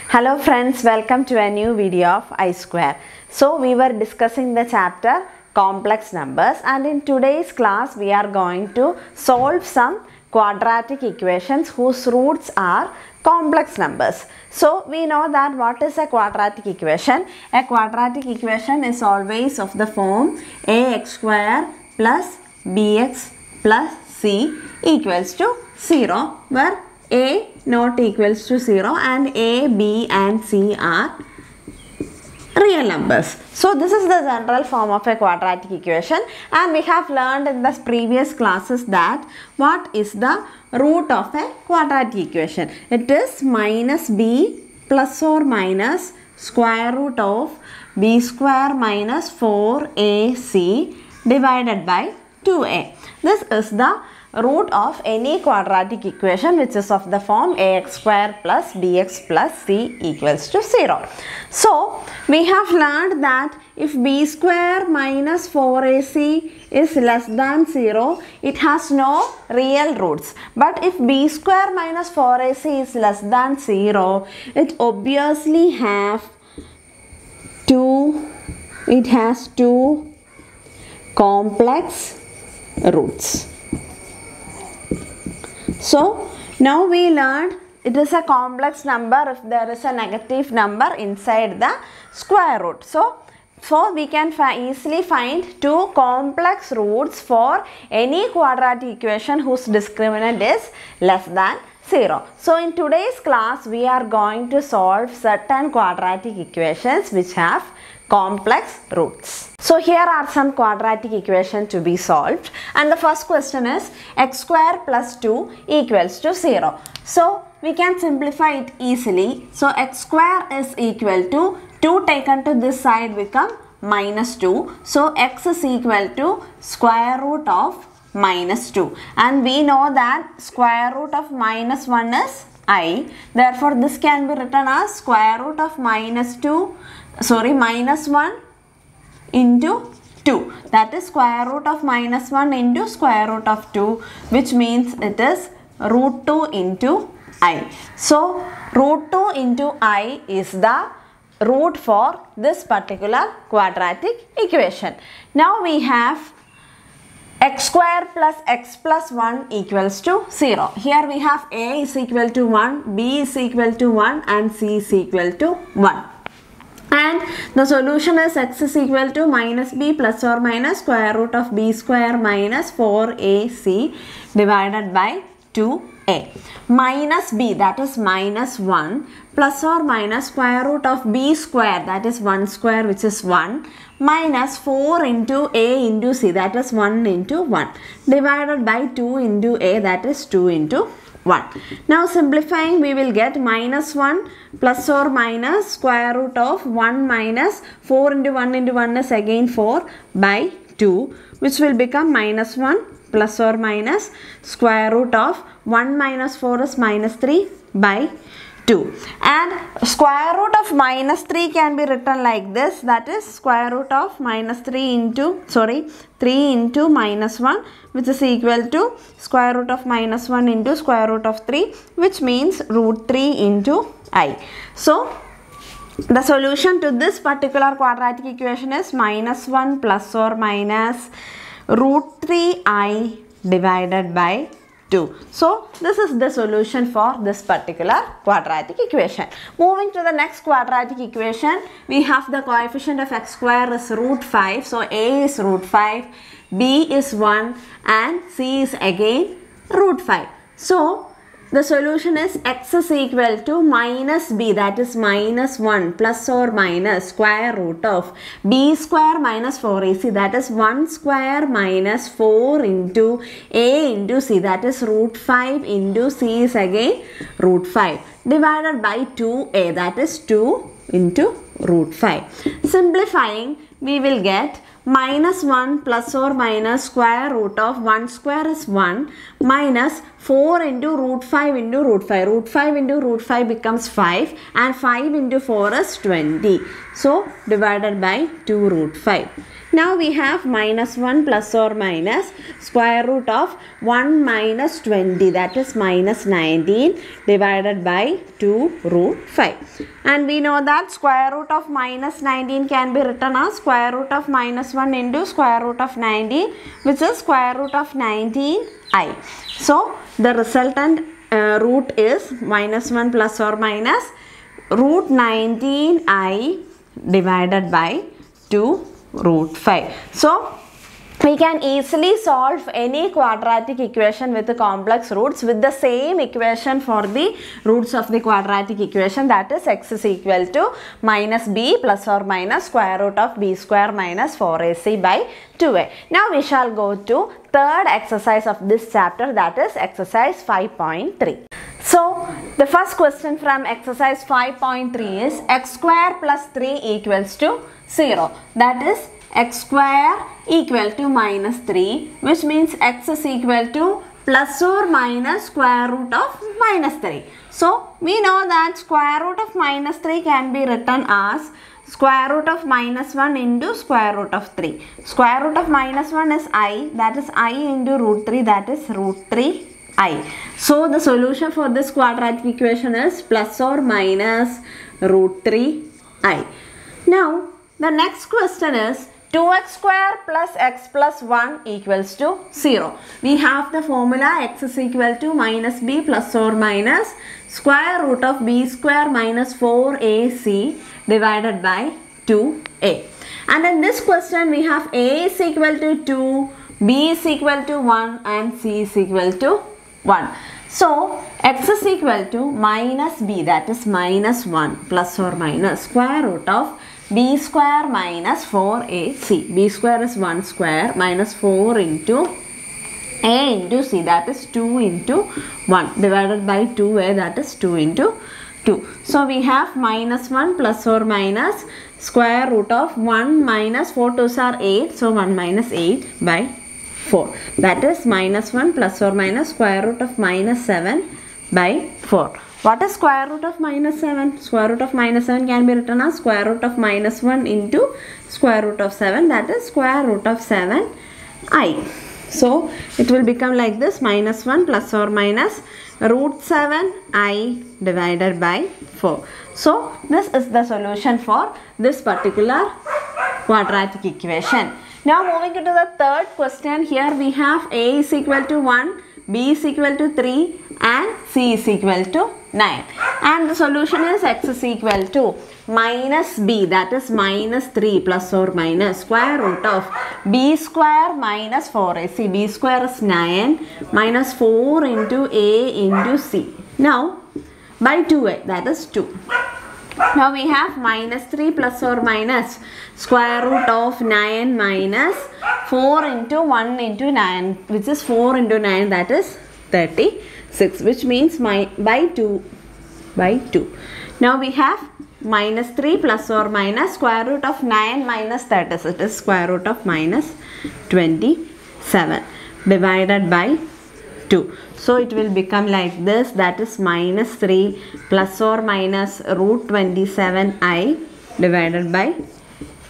Hello friends, welcome to a new video of I Square. So we were discussing the chapter complex numbers, and in today's class we are going to solve some quadratic equations whose roots are complex numbers. So we know that what is a quadratic equation? A quadratic equation is always of the form ax square plus bx plus c equals to 0, where a not equals to 0 and a, b and c are real numbers. So this is the general form of a quadratic equation, and we have learned in the previous classes that what is the root of a quadratic equation. It is minus b plus or minus square root of b square minus 4ac divided by 2a. This is the root of any quadratic equation which is of the form ax square plus bx plus c equals to 0. So we have learned that if b square minus 4ac is less than 0, it has no real roots. But if b square minus 4ac is less than 0, it obviously has two complex roots. So now we learned it is a complex number if there is a negative number inside the square root. So we can easily find two complex roots for any quadratic equation whose discriminant is less than 0. So in today's class we are going to solve certain quadratic equations which have complex roots. So here are some quadratic equations to be solved, and the first question is x square plus 2 equals to 0. So we can simplify it easily. So x square is equal to 2 taken to this side become minus 2. So x is equal to square root of minus 2, and we know that square root of minus 1 is I. Therefore this can be written as square root of minus 1 into 2, that is square root of minus 1 into square root of 2, which means it is root 2 into I. So root 2 into I is the root for this particular quadratic equation. Now we have x square plus x plus 1 equals to 0. Here we have a is equal to 1, b is equal to 1 and c is equal to 1. And the solution is x is equal to minus b plus or minus square root of b square minus 4ac divided by 2a. Minus b, that is minus 1, plus or minus square root of b square, that is 1 square, which is 1, minus 4 into a into c, that is 1 into 1, divided by 2 into a, that is 2 into 1. Now simplifying, we will get minus 1 plus or minus square root of 1 minus 4 into 1 is again 4 by 2, which will become minus 1 plus or minus square root of 1 minus 4 is minus 3 by 2. And square root of minus 3 can be written like this, that is square root of minus 3 into minus 1, which is equal to square root of minus 1 into square root of 3, which means root 3 into I. So the solution to this particular quadratic equation is minus 1 plus or minus root 3i divided by 2. So this is the solution for this particular quadratic equation. Moving to the next quadratic equation, we have the coefficient of x square is root 5. So a is root 5, b is 1 and c is again root 5. So the solution is x is equal to minus b, that is minus 1 plus or minus square root of b square minus 4ac, that is 1 square minus 4 into a into c, that is root 5 into c is again root 5, divided by 2a, that is 2 into root 5. Simplifying, we will get minus 1 plus or minus square root of 1 square is 1 minus 4 into root 5 into root 5. Root 5 into root 5 becomes 5 and 5 into 4 is 20. So divided by 2 root 5. Now we have minus 1 plus or minus square root of 1 minus 20, that is minus 19 divided by 2 root 5. And we know that square root of minus 19 can be written as square root of minus 1 into square root of 19, which is square root of 19i. So the resultant root is minus 1 plus or minus root 19i divided by 2 root 5. So we can easily solve any quadratic equation with the complex roots with the same equation for the roots of the quadratic equation, that is x is equal to minus b plus or minus square root of b square minus 4ac by 2a. Now we shall go to third exercise of this chapter, that is exercise 5.3. So the first question from exercise 5.3 is x square plus 3 equals to 0. That is x square equal to minus 3, which means x is equal to plus or minus square root of minus 3. So we know that square root of minus 3 can be written as square root of minus 1 into square root of 3. Square root of minus 1 is I, that is I into root 3, that is root 3i. So the solution for this quadratic equation is plus or minus root 3i. Now the next question is 2x square plus x plus 1 equals to 0. We have the formula x is equal to minus b plus or minus square root of b square minus 4ac divided by 2a. And in this question we have a is equal to 2, b is equal to 1 and c is equal to 1. So x is equal to minus b, that is minus 1 plus or minus square root of b square minus 4ac. b square is 1 square minus 4 into a into c, that is 2 into 1 divided by 2a, that is 2 into 2. So we have minus 1 plus or minus square root of 1 minus 4 2's are 8. So 1 minus 8 by 4. That is minus 1 plus or minus square root of minus 7 by 4. What is square root of minus 7? Square root of minus 7 can be written as square root of minus 1 into square root of 7, that is square root of 7i. So it will become like this, minus 1 plus or minus root 7i divided by 4. So this is the solution for this particular quadratic equation. Now moving into the third question, here we have a is equal to 1, b is equal to 3 and c is equal to 9. And the solution is x is equal to minus b, that is minus 3 plus or minus square root of b square minus 4ac. b square is 9 minus 4 into a into c. Now by 2a, that is 2. Now we have minus 3 plus or minus square root of 9 minus 4 into 1 into 9, which is 4 into 9, that is 36, which means by 2 by 2. Now we have minus 3 plus or minus square root of 9 minus 36, it is square root of minus 27 divided by 2. So it will become like this, that is minus 3 plus or minus root 27i divided by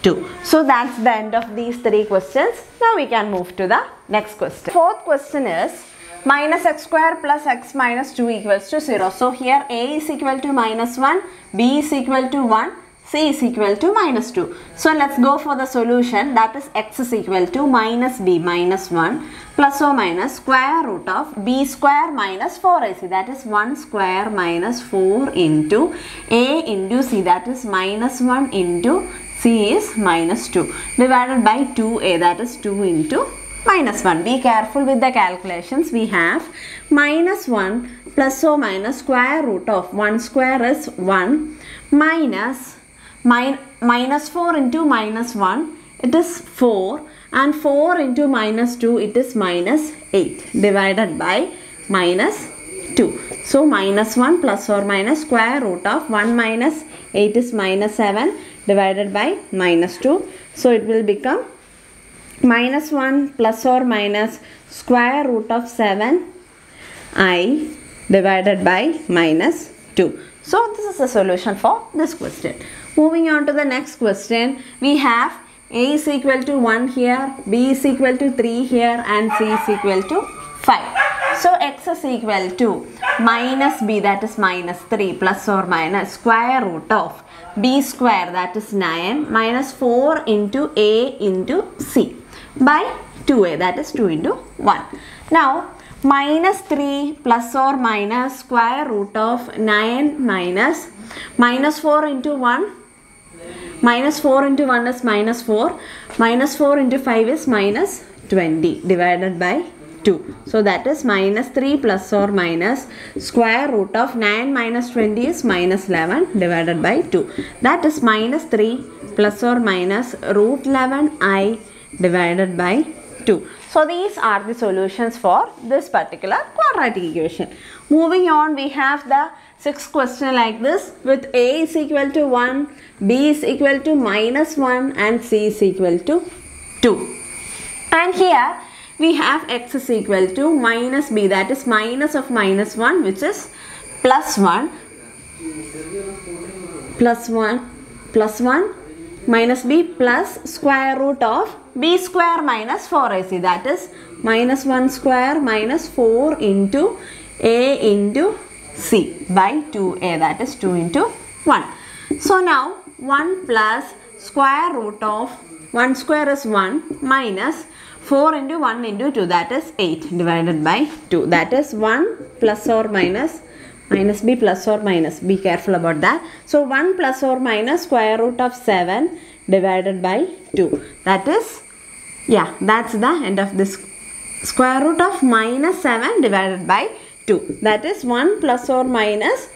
2. So that's the end of these three questions. Now we can move to the next question. Fourth question is minus x square plus x minus 2 equals to 0. So here a is equal to minus 1, b is equal to 1, c is equal to minus 2. So let's go for the solution, that is x is equal to minus b minus 1 plus or minus square root of b square minus 4ac, that is 1 square minus 4 into a into c, that is minus 1 into c is minus 2 divided by 2a, that is 2 into minus 1. Be careful with the calculations. We have minus 1 plus or minus square root of 1 square is 1 minus minus 4 into minus 1, it is 4, and 4 into minus 2, it is minus 8 divided by minus 2. So minus 1 plus or minus square root of 1 minus 8 is minus 7 divided by minus 2. So it will become minus 1 plus or minus square root of 7i divided by minus 2. So this is the solution for this question. Moving on to the next question, we have A is equal to 1 here, B is equal to 3 here, and C is equal to 5. So x is equal to minus b, that is minus 3, plus or minus square root of b square, that is 9, minus 4 into a into c by 2a, that is 2 into 1. Now minus 3 plus or minus square root of 9 minus 4 into 1. Minus 4 into 1 is minus 4. Minus 4 into 5 is minus 20 divided by 2. So that is minus 3 plus or minus square root of 9 minus 20 is minus 11 divided by 2. That is minus 3 plus or minus root 11i divided by 2. So these are the solutions for this particular quadratic equation. Moving on, we have the sixth question like this, with a is equal to 1, b is equal to minus 1, and c is equal to 2. And here we have x is equal to minus b, that is minus of minus 1, which is plus 1, plus 1 minus b plus square root of b square minus 4ac, that is minus 1 square minus 4 into a into c by 2a, that is 2 into 1. So now 1 plus square root of 1 square is 1 minus 4 into 1 into 2, that is 8 divided by 2, that is 1 plus or minus b plus or minus, be careful about that. So 1 plus or minus square root of 7 divided by 2, that is, yeah, that's the end of this. Square root of minus 7 divided by 2, that is 1 plus or minus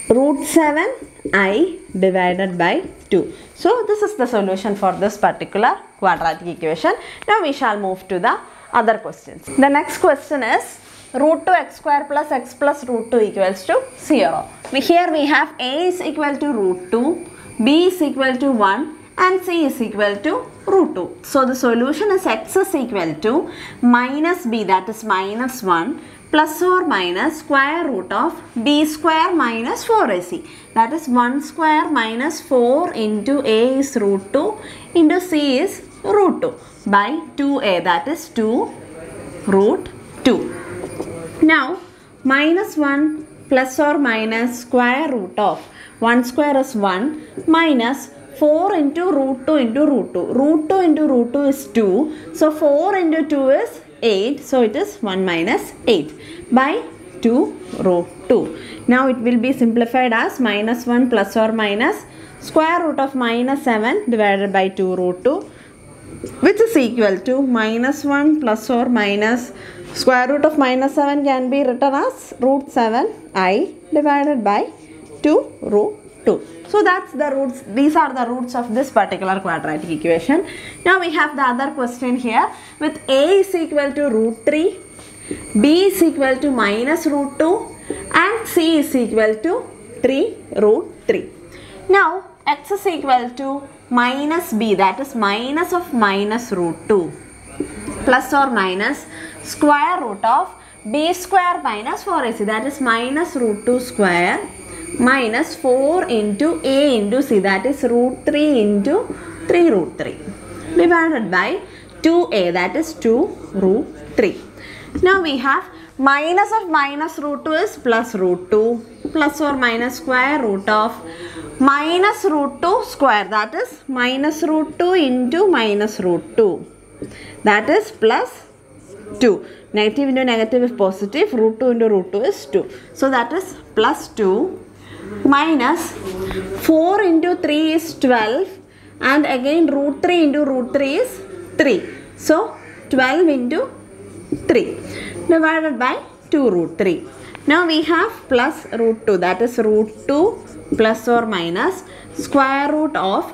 root 7i divided by 2. So this is the solution for this particular quadratic equation. Now we shall move to the other questions. The next question is root 2 x square plus x plus root 2 equals to 0. Here we have a is equal to root 2, b is equal to 1, and c is equal to root 2. So the solution is x is equal to minus b, that is minus 1, plus or minus square root of b square minus 4ac, that is 1 square minus 4 into a is root 2 into c is root 2 by 2a, that is 2 root 2. Now minus 1 plus or minus square root of 1 square is 1 minus 4 into root 2 into root 2. Root 2 into root 2 is 2. So 4 into 2 is 8. So it is 1 minus 8 by 2 root 2. Now it will be simplified as minus 1 plus or minus square root of minus 7 divided by 2 root 2, which is equal to minus 1 plus or minus square root of minus 7 can be written as root 7i divided by 2 root 2. So that's the roots, these are the roots of this particular quadratic equation. Now we have the other question here, with a is equal to root 3, b is equal to minus root 2, and c is equal to 3 root 3. Now x is equal to minus b, that is minus of minus root 2, plus or minus square root of b square minus 4ac, that is minus root 2 square minus 4 into a into c, that is root 3 into 3 root 3 divided by 2a, that is 2 root 3. Now we have minus of minus root 2 is plus root 2, plus or minus square root of minus root 2 square, that is minus root 2 into minus root 2, that is plus 2. Negative into negative is positive, root 2 into root 2 is 2. So that is plus 2 minus 4 into 3 is 12, and again root 3 into root 3 is 3. So 12 into 3 divided by 2 root 3. Now we have plus root 2, that is root 2 plus or minus square root of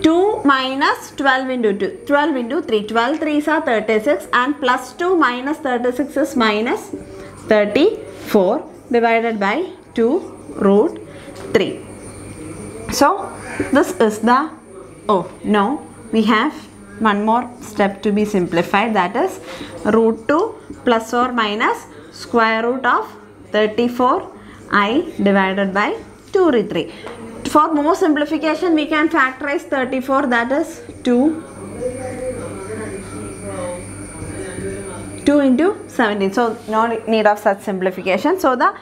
2 minus 12 into 2, 12 into 3, 12 3s are 36, and plus 2 minus 36 is minus 34 divided by 2 root 3. So this is the, oh no, we have one more step to be simplified, that is root 2 plus or minus square root of 34i divided by 2 root 3. For more simplification, we can factorize 34, that is 2 into 17. So no need of such simplification. So the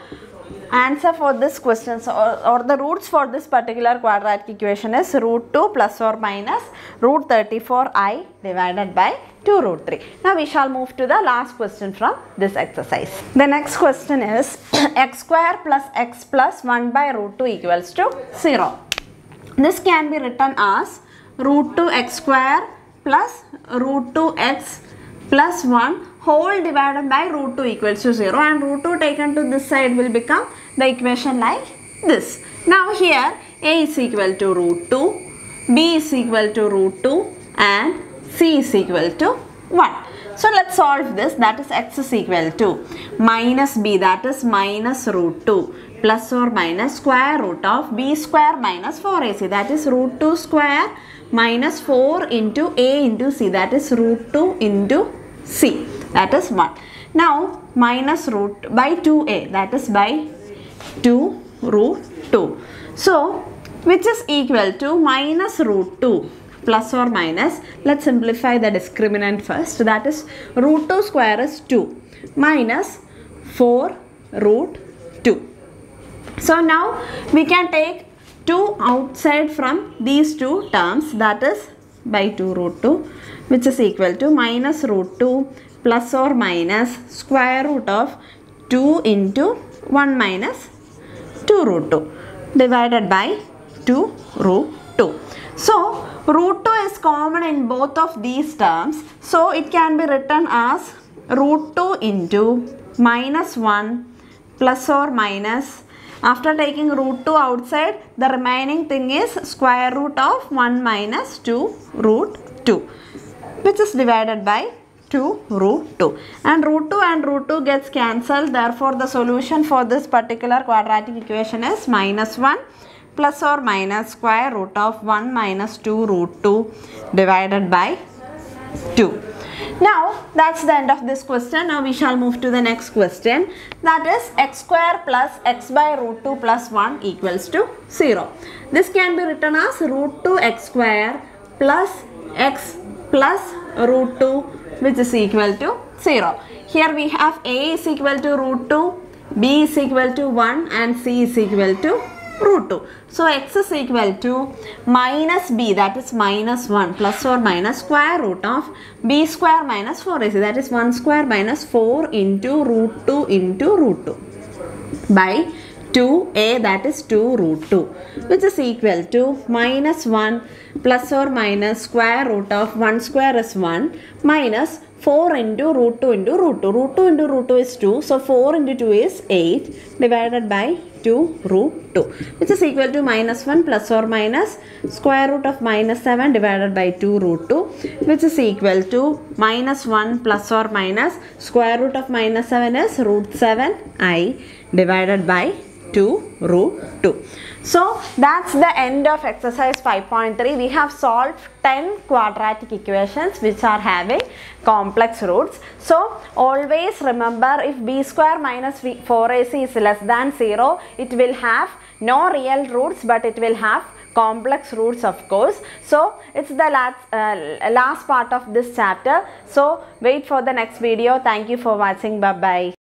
answer for this question or the roots for this particular quadratic equation is root 2 plus or minus root 34i divided by 2 root 3. Now we shall move to the last question from this exercise. The next question is x square plus x plus 1 by root 2 equals to 0. This can be written as root 2 x square plus root 2 x plus 1 whole divided by root 2 equals to 0, and root 2 taken to this side will become the equation like this. Now here a is equal to root 2, b is equal to root 2 and c is equal to 1. So let's solve this. That is x is equal to minus b, that is minus root 2 plus or minus square root of b square minus 4ac, that is root 2 square minus 4 into a into c, that is root 2 into c, that is 1. Now minus root by 2a, that is by 2 root 2. So which is equal to minus root 2 plus or minus, let's simplify the discriminant first, that is root 2 square is 2 minus 4 root 2. So now we can take 2 outside from these two terms, that is by 2 root 2, which is equal to minus root 2 plus or minus square root of 2 into 1 minus 2 root 2 divided by 2 root 2. So root 2 is common in both of these terms, so it can be written as root 2 into minus 1 plus or minus, after taking root 2 outside, the remaining thing is square root of 1 minus 2 root 2, which is divided by 2 root 2, and root 2 gets cancelled. Therefore the solution for this particular quadratic equation is minus 1 plus or minus square root of 1 minus 2 root 2 divided by 2. Now that's the end of this question. Now we shall move to the next question, that is x square plus x by root 2 plus 1 equals to 0. This can be written as root 2 x square plus x plus root 2, which is equal to 0. Here we have a is equal to root 2, b is equal to 1 and c is equal to root 2. So x is equal to minus b, that is minus 1 plus or minus square root of b square minus 4ac, that is 1 square minus 4 into root 2 into root 2 by 2a, that is 2 root 2, which is equal to minus 1 plus or minus square root of 1 square is 1 minus 4 into root 2 into root 2. Root 2 into root 2 is 2. So 4 into 2 is 8 divided by 2 root 2, which is equal to minus 1 plus or minus square root of minus 7 divided by 2 root 2, which is equal to minus 1 plus or minus square root of minus 7 is root 7i divided by 2 root 2. So that's the end of exercise 5.3. We have solved 10 quadratic equations which are having complex roots. So always remember, if b square minus 4ac is less than 0, it will have no real roots but it will have complex roots, of course. So it's the last part of this chapter. So wait for the next video. Thank you for watching. Bye bye.